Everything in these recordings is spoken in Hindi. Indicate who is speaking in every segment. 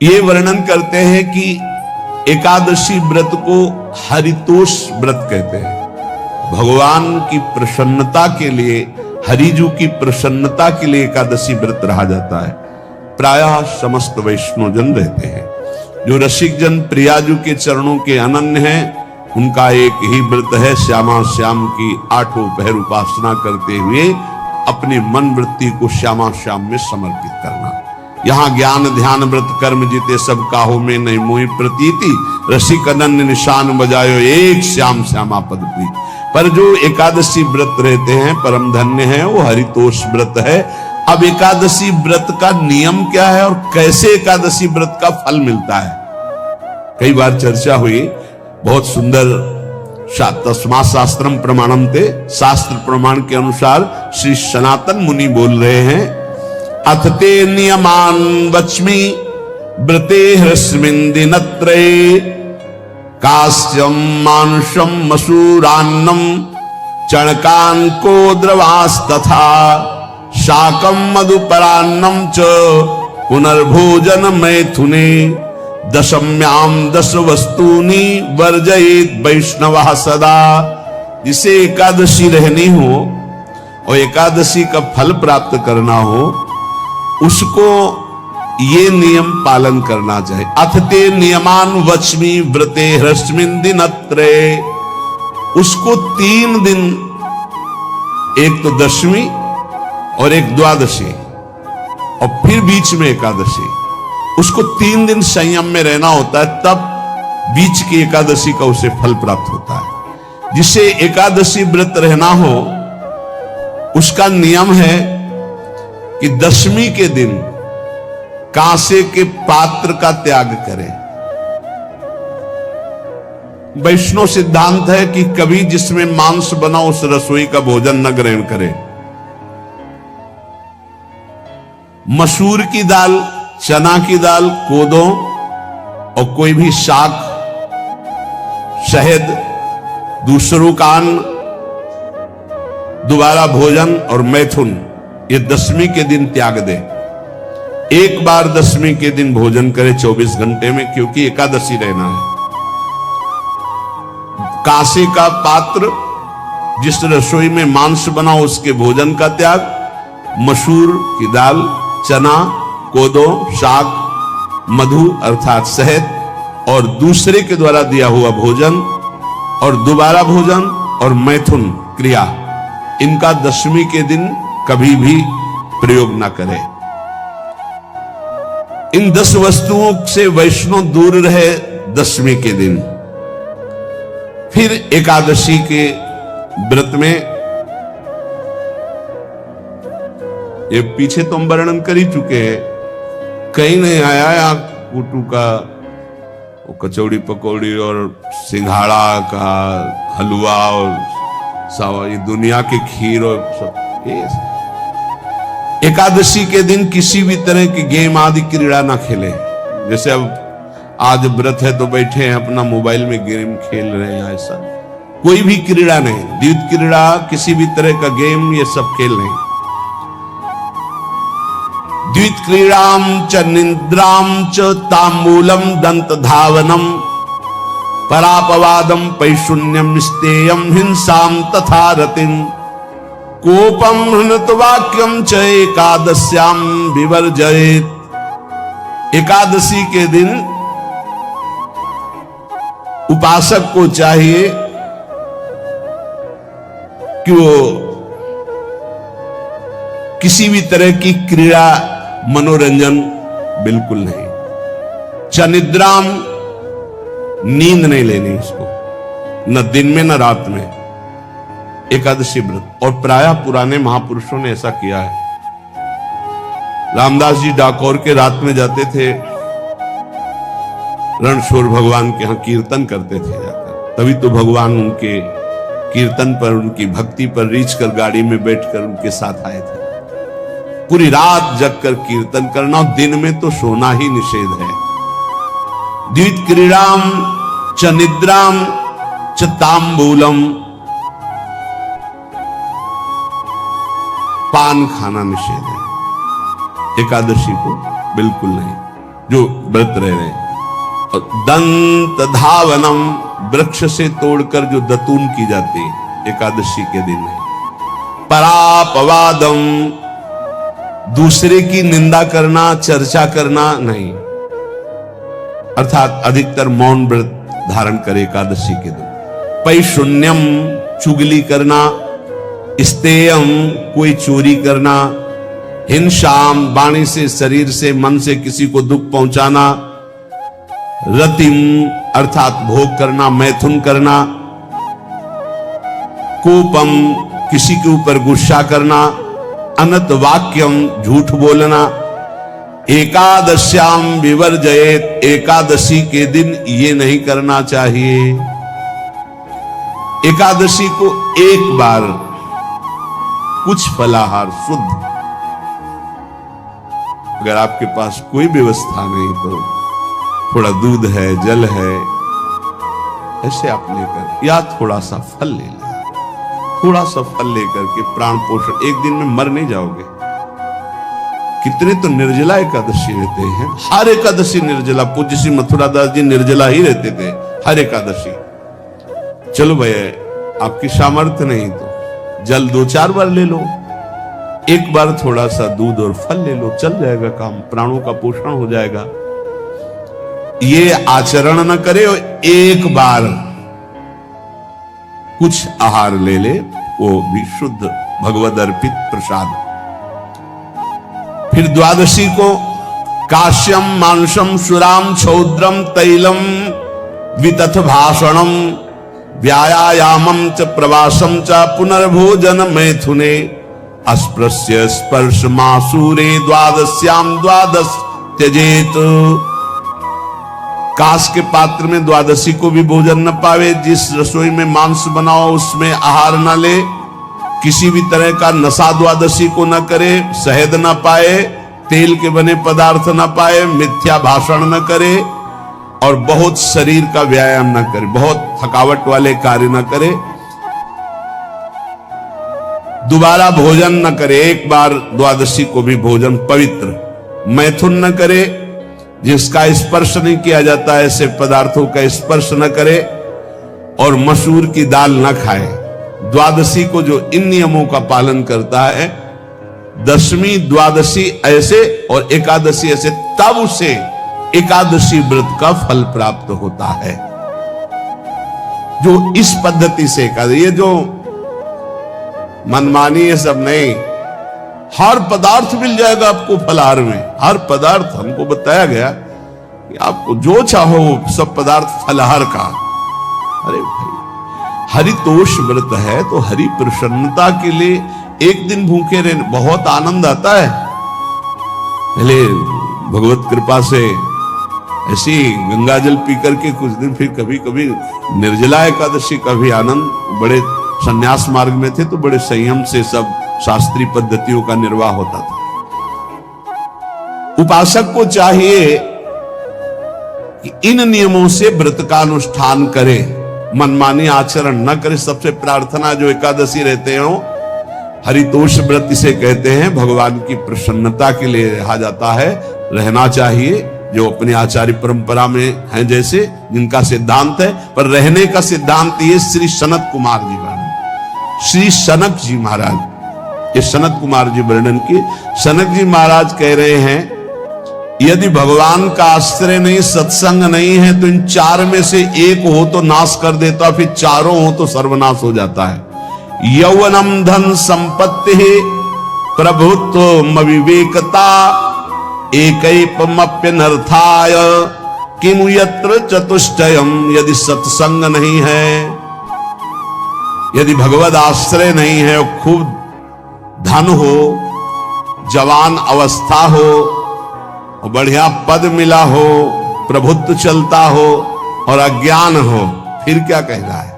Speaker 1: ये वर्णन करते हैं कि एकादशी व्रत को हरितोष व्रत कहते हैं। भगवान की प्रसन्नता के लिए, हरिजू की प्रसन्नता के लिए एकादशी व्रत रहा जाता है। प्रायः समस्त वैष्णव जन रहते हैं। जो रसिक जन प्रियाजू के चरणों के अनन्य हैं, उनका एक ही व्रत है, श्यामा श्याम की 8 पहर उपासना करते हुए अपने मन वृत्ति को श्यामा श्याम में समर्पित करना। यहाँ ज्ञान ध्यान व्रत कर्म जीते सब काहो में नहीं मोहि प्रतीति, रसिक अनन्य निशान बजायो एक श्याम श्यामा पद प्रीति। पर जो एकादशी व्रत रहते हैं परम धन्य है, वो हरितोष व्रत है। अब एकादशी व्रत का नियम क्या है और कैसे एकादशी व्रत का फल मिलता है, कई बार चर्चा हुई। बहुत सुंदर तस्मात् शास्त्रम प्रमाणम ते, शास्त्र प्रमाण के अनुसार श्री सनातन मुनि बोल रहे हैं, अथ ते नियमान वच्मि व्रते ह्रस्मिन् दिनत्रये, कास्यम मानुषम मसूरान्नम चणकांको द्रवास्तथा, शाकम मधुपरान्नम च पुनर्भोजन मैथुने, दशम्याम 10 वस्तूनि वर्जयेत वैष्णवः सदा। जिसे एकादशी रहनी हो और एकादशी का फल प्राप्त करना हो, उसको ये नियम पालन करना चाहिए। अथ ते नियमान वच्मि व्रते ह्रस्मिन् दिनत्रये, उसको 3 दिन, एक तो दशमी और एक द्वादशी और फिर बीच में एकादशी, उसको 3 दिन संयम में रहना होता है, तब बीच की एकादशी का उसे फल प्राप्त होता है। जिसे एकादशी व्रत रहना हो, उसका नियम है कि दशमी के दिन कांसे के पात्र का त्याग करें। वैष्णव सिद्धांत है कि कभी जिसमें मांस बना उस रसोई का भोजन न ग्रहण करें। मसूर की दाल, चना की दाल, कोदो और कोई भी शाक, शहद, दूसरों का अन्न, दोबारा भोजन और मैथुन, ये दशमी के दिन त्याग दे। एक बार दशमी के दिन भोजन करे 24 घंटे में, क्योंकि एकादशी रहना है। कांसे का पात्र, जिस रसोई में मांस बना उसके भोजन का त्याग, मसूर की दाल, चना, कोदो, शाक, मधु अर्थात शहद और दूसरे के द्वारा दिया हुआ भोजन और दोबारा भोजन और मैथुन क्रिया, इनका दशमी के दिन कभी भी प्रयोग ना करें। इन 10 वस्तुओं से वैष्णव दूर रहे दशमी के दिन। फिर एकादशी के व्रत में, ये पीछे तो हम वर्णन कर ही चुके हैं, कहीं नहीं आया कुटू का कचौड़ी पकौड़ी और सिंघाड़ा का हलवा और सावा, ये दुनिया के खीर और सब। एकादशी के दिन किसी भी तरह की गेम आदि क्रीड़ा ना खेले। जैसे अब आज व्रत है तो बैठे हैं अपना मोबाइल में गेम खेल रहे हैं, ऐसा कोई भी क्रीड़ा नहीं। द्वित क्रीड़ा, किसी भी तरह का गेम, ये सब खेल नहीं। द्वित क्रीड़ाम च निद्राम च तांबूलम दंत धावनम, परापवादम पैशून्यम स्तेयम हिंसाम तथा रतिम, कोपम हृणत वाक्यम च एकादश्याम विवर्जयेत। एकादशी के दिन उपासक को चाहिए कि वो किसी भी तरह की क्रीड़ा, मनोरंजन बिल्कुल नहीं। चनिद्राम, नींद नहीं लेनी इसको, न दिन में न रात में, एकादशी व्रत। और प्रायः पुराने महापुरुषों ने ऐसा किया है। रामदास जी डाकोर के रात में जाते थे, रणछोड़ भगवान के यहां कीर्तन करते थे जाकर। तभी तो भगवान उनके कीर्तन पर, उनकी भक्ति पर रीझ कर गाड़ी में बैठकर उनके साथ आए थे। पूरी रात जगकर कीर्तन करना, और दिन में तो सोना ही निषेध है। द्वित क्रीड़ाम च निद्राम च तांबूलम, पान खाना निषेध है एकादशी को, बिल्कुल नहीं। जो व्रत रह रहे हैं। और दंत धावनम, वृक्ष से तोड़कर जो दतून की जाती है एकादशी के दिन है। परापवादम, दूसरे की निंदा करना, चर्चा करना नहीं, अर्थात अधिकतर मौन व्रत धारण करे एकादशी के दिन। पैशून्यम, चुगली करना। स्तेयम, कोई चोरी करना। हिंसाम, वाणी से, शरीर से, मन से किसी को दुख पहुंचाना। रतिम, अर्थात भोग करना, मैथुन करना। कोपम, किसी के ऊपर गुस्सा करना। अनत वाक्यम, झूठ बोलना। एकादश्याम विवर्जयेत, एकादशी के दिन ये नहीं करना चाहिए। एकादशी को एक बार कुछ फलाहार शुद्ध, अगर आपके पास कोई व्यवस्था नहीं तो थोड़ा दूध है, जल है, ऐसे आप लेकर, या थोड़ा सा फल ले लें, थोड़ा सा फल लेकर के प्राण पोषण, एक दिन में मर नहीं जाओगे। कितने तो निर्जला एकादशी रहते हैं, हर एकादशी निर्जला। पूज्य श्री मथुरा दास जी निर्जला ही रहते थे हर एकादशी। चलो भैया आपकी सामर्थ्य नहीं तो जल 2-4 बार ले लो, एक बार थोड़ा सा दूध और फल ले लो, चल जाएगा काम, प्राणों का पोषण हो जाएगा। ये आचरण न करे और एक बार कुछ आहार ले ले, वो भी शुद्ध भगवद अर्पित प्रसाद। फिर द्वादशी को काश्यम, मांसम, सुराम, छौद्रम, तैलम, वितथ भाषणम, व्यायामम च प्रवासम च पुनर्भोजन मैथुने, अस्पृश्य स्पर्श मासूरे द्वादश्याम द्वादश त्यजेत। कांस के पात्र में द्वादशी को भी भोजन न पावे। जिस रसोई में मांस बनाओ उसमें आहार न ले। किसी भी तरह का नशा द्वादशी को न करे। शहद न पाए, तेल के बने पदार्थ न पाए, मिथ्या भाषण न करे और बहुत शरीर का व्यायाम न करे, बहुत थकावट वाले कार्य न करे। दोबारा भोजन न करे, एक बार द्वादशी को भी भोजन पवित्र। मैथुन न करे, जिसका स्पर्श नहीं किया जाता ऐसे पदार्थों का स्पर्श न करे। और मसूर की दाल न खाए। द्वादशी को जो इन नियमों का पालन करता है, दशमी द्वादशी ऐसे और एकादशी ऐसे, तब उसे एकादशी व्रत का फल प्राप्त होता है। जो इस पद्धति से एकादशी, ये जो मनमानी है सब नहीं, हर पदार्थ मिल जाएगा आपको फलाहार में। हर पदार्थ हमको बताया गया कि आपको जो चाहो सब पदार्थ फलाहार का। अरे भाई, हरितोष व्रत है तो हरि प्रसन्नता के लिए एक दिन भूखे रहने बहुत आनंद आता है। पहले भगवत कृपा से ऐसी गंगा जल पी करके कुछ दिन, फिर कभी कभी निर्जला एकादशी का भी आनंद। बड़े संन्यास मार्ग में थे तो बड़े संयम से सब शास्त्रीय पद्धतियों का निर्वाह होता था। उपासक को चाहिए कि इन नियमों से व्रत का अनुष्ठान करे, मनमानी आचरण न करे। सबसे प्रार्थना जो एकादशी रहते हो, हरितोष व्रत इसे कहते हैं, भगवान की प्रसन्नता के लिए रहा जाता है, रहना चाहिए। जो अपने आचार्य परंपरा में हैं जैसे, जिनका सिद्धांत है, पर रहने का सिद्धांत ये श्री सनत कुमार जी वर्णन, श्री सनक जी महाराज, ये सनत कुमार जी वर्णन की। सनक जी महाराज कह रहे हैं, यदि भगवान का आश्रय नहीं, सत्संग नहीं है, तो इन 4 में से एक हो तो नाश कर देता, फिर चारों हो तो सर्वनाश हो जाता है। यौवनम धन संपत्ति प्रभुत्व विवेकता एकैपमप्यनर्थाय किमु यत्र चतुष्टयम। यदि सत्संग नहीं है, यदि भगवद आश्रय नहीं है, खूब धन हो, जवान अवस्था हो, बढ़िया पद मिला हो, प्रभुत्व चलता हो और अज्ञान हो, फिर क्या कह रहा है?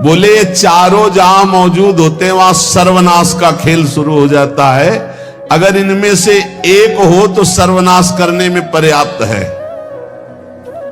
Speaker 1: बोले ये चारों जहां मौजूद होते हैं वहां सर्वनाश का खेल शुरू हो जाता है। अगर इनमें से एक हो तो सर्वनाश करने में पर्याप्त है,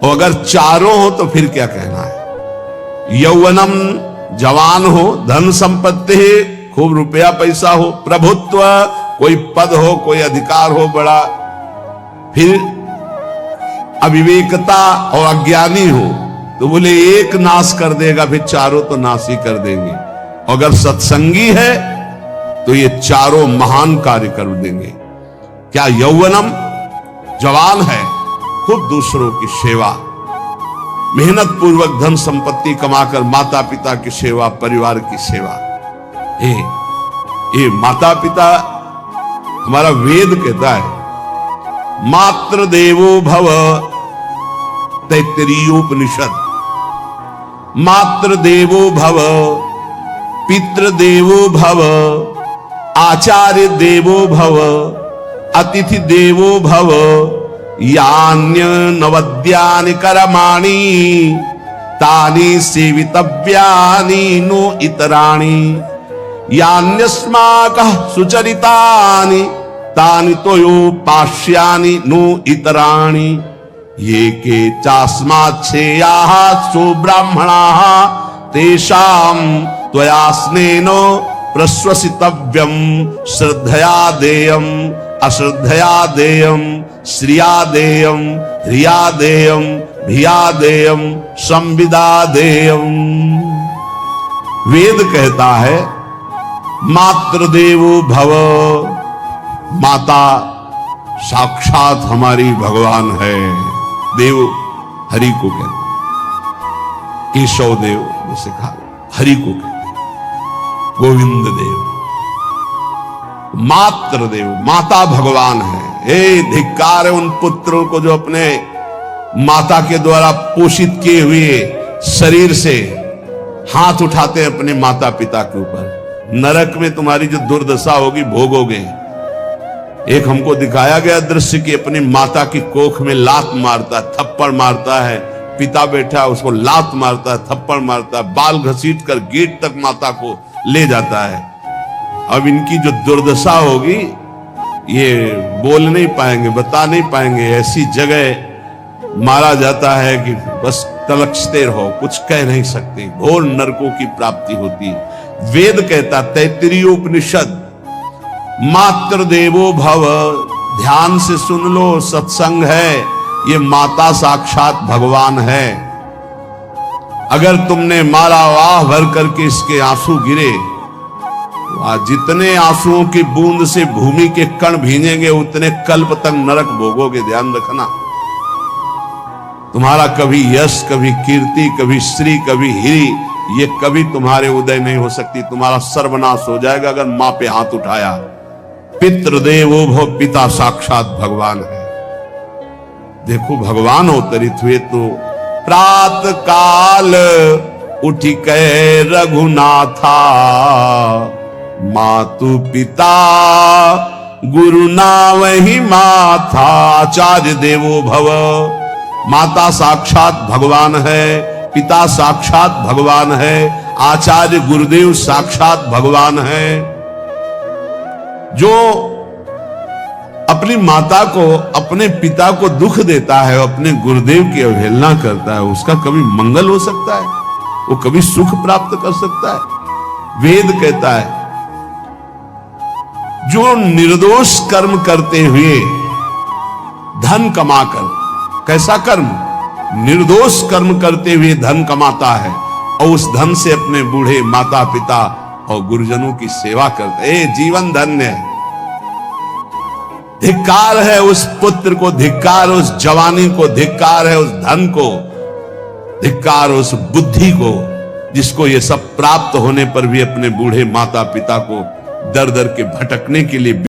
Speaker 1: और अगर चारों हो तो फिर क्या कहना है? यौवनम, जवान हो, धन संपत्ति, खूब रुपया पैसा हो, प्रभुत्व, कोई पद हो, कोई अधिकार हो बड़ा, फिर अविवेकता और अज्ञानी हो तो बोले एक नाश कर देगा, फिर चारों तो नाश ही कर देंगे। अगर सत्संगी है तो ये चारों महान कार्य कर देंगे। क्या यौवनम, जवान है, खुद दूसरों की सेवा, मेहनत पूर्वक धन संपत्ति कमाकर माता पिता की सेवा, परिवार की सेवा। ये माता पिता, हमारा वेद कहता है मातृ देवो भव, तैत्तिरीयोपनिषद, मातृ देवो भव, पितृ देवो भव, आचार्य देवो भव, अतिथि देवो भव, यान्य नवद्यानि कर्माणि तानि सेवितव्यानि नो इतराणि, यान्यस्माकः सुचरितानि तानि तोयोपास्यानि नो इतराणि, ये के चास्माच्छेयाः सुब्राह्मणाः तेषां त्वया स्नेनो प्रश्वसितव्यं, श्रद्धया देयं अश्रद्धया देयं, श्रिया देयं ह्रिया देयं भिया देयं संविदा देयं। वेद कहता है मातृदेवो भव, माता साक्षात हमारी भगवान है। देव हरि को कहते, केशव देव जैसे कहा, हरि को कहते, गोविंद देव, मातृ देव, माता भगवान है। हे धिक्कार है उन पुत्रों को जो अपने माता के द्वारा पोषित किए हुए शरीर से हाथ उठाते हैं अपने माता पिता के ऊपर। नरक में तुम्हारी जो दुर्दशा होगी भोगोगे। एक हमको दिखाया गया दृश्य कि अपनी माता की कोख में लात मारता है, थप्पड़ मारता है, पिता बैठा है उसको लात मारता है, थप्पड़ मारता है, बाल घसीट कर गेट तक माता को ले जाता है। अब इनकी जो दुर्दशा होगी ये बोल नहीं पाएंगे, बता नहीं पाएंगे। ऐसी जगह मारा जाता है कि बस तलक्षते रहो, कुछ कह नहीं सकते, घोर नरकों की प्राप्ति होती। वेद कहता, तैत्तिरीयोपनिषद, मातृ देवो भव, ध्यान से सुन लो, सत्संग है, ये माता साक्षात भगवान है। अगर तुमने मारा वाह भर करके इसके आंसू गिरे, जितने आंसुओं की बूंद से भूमि के कण भींजेंगे उतने कल्प तक नरक भोगोगे। ध्यान रखना, तुम्हारा कभी यश, कभी कीर्ति, कभी श्री, कभी हिरी, ये कभी तुम्हारे उदय नहीं हो सकती। तुम्हारा सर्वनाश हो जाएगा अगर मां पे हाथ उठाया। पितृदेवो भव, पिता साक्षात भगवान है। देखो भगवान अवतरित हुए तो प्रात काल उठी कै रघुनाथा, मातु पिता गुरु नावहि माथा। आचार्य देवो भव, माता साक्षात भगवान है, पिता साक्षात भगवान है, आचार्य गुरुदेव साक्षात भगवान है। जो अपनी माता को, अपने पिता को दुख देता है, अपने गुरुदेव की अवहेलना करता है, उसका कभी मंगल हो सकता है? वो कभी सुख प्राप्त कर सकता है? वेद कहता है जो निर्दोष कर्म करते हुए धन कमाकर, कैसा कर्म? निर्दोष कर्म करते हुए धन कमाता है और उस धन से अपने बूढ़े माता पिता और गुरुजनों की सेवा करते हैं, जीवन धन्य है। धिक्कार है उस पुत्र को, धिक्कार उस जवानी को, धिक्कार है उस धन को, धिक्कार उस बुद्धि को जिसको ये सब प्राप्त होने पर भी अपने बूढ़े माता पिता को दर दर के भटकने के लिए